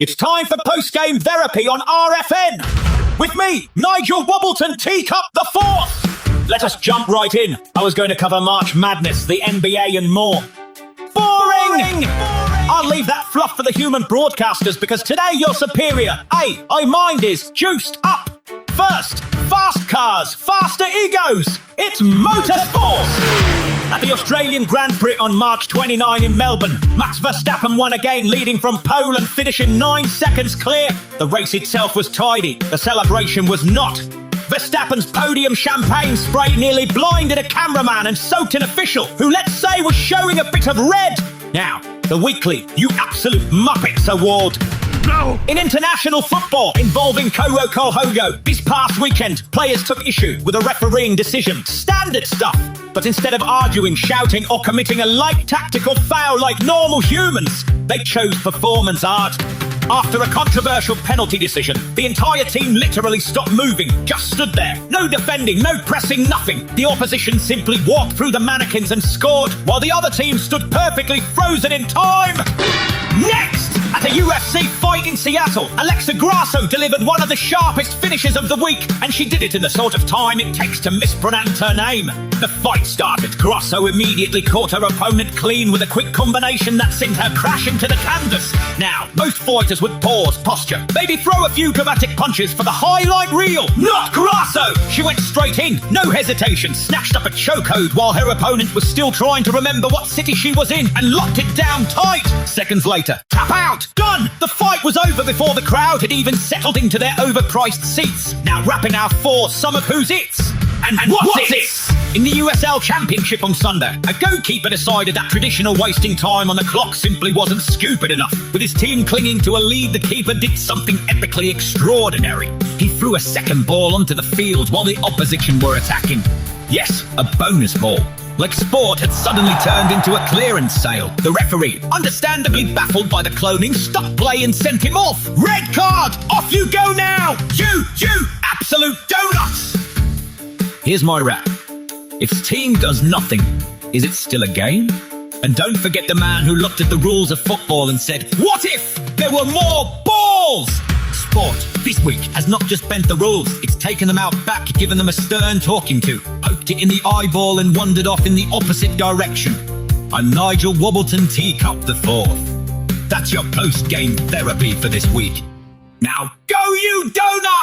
It's time for post-game therapy on RFN. With me, Nigel Wobbleton, Teacup the Fourth. Let us jump right in. I was going to cover March Madness, the NBA and more. Boring! I'll leave that fluff for the human broadcasters because today you're superior. My mind is juiced up. First, fast cars, faster egos. It's motorsport. At the Australian Grand Prix on March 29 in Melbourne, Max Verstappen won again, leading from pole and finishing 9 seconds clear. The race itself was tidy. The celebration was not. Verstappen's podium champagne spray nearly blinded a cameraman and soaked an official who, let's say, was showing a bit of red. Now, the weekly You Absolute Muppets Award. No. In international football involving Koro Kohogo, this past weekend, players took issue with a refereeing decision. Standard stuff. But instead of arguing, shouting, or committing a light tactical foul like normal humans, they chose performance art. After a controversial penalty decision, the entire team literally stopped moving, just stood there. No defending, no pressing, nothing. The opposition simply walked through the mannequins and scored, while the other team stood perfectly frozen in time. Next! At a UFC fight in Seattle, Alexa Grasso delivered one of the sharpest finishes of the week, and she did it in the sort of time it takes to mispronounce her name. The fight started. Grasso immediately caught her opponent clean with a quick combination that sent her crashing to the canvas. Now, most fighters would pause, posture, maybe throw a few dramatic punches for the highlight reel. Not Grasso! She went straight in, no hesitation, snatched up a chokehold while her opponent was still trying to remember what city she was in and locked it down tight. Seconds later, tap out! Done! The fight was over before the crowd had even settled into their overpriced seats. Now wrapping our 4 Sum of Who's It's. And what's it? In the USL Championship on Sunday, a goalkeeper decided that traditional wasting time on the clock simply wasn't stupid enough. With his team clinging to a lead, the keeper did something epically extraordinary. He threw a second ball onto the field while the opposition were attacking. Yes, a bonus ball. Like sport had suddenly turned into a clearance sale. The referee, understandably baffled by the cloning, stopped play and sent him off. Red card! Off you go now! You absolute donuts! Here's my rap. If the team does nothing, is it still a game? And don't forget the man who looked at the rules of football and said, what if there were more balls? Sport, this week, has not just bent the rules, it's taken them out back, given them a stern talking to, poked it in the eyeball and wandered off in the opposite direction. I'm Nigel Wobbleton, Teacup the Fourth. That's your post-game therapy for this week. Now, go you donuts!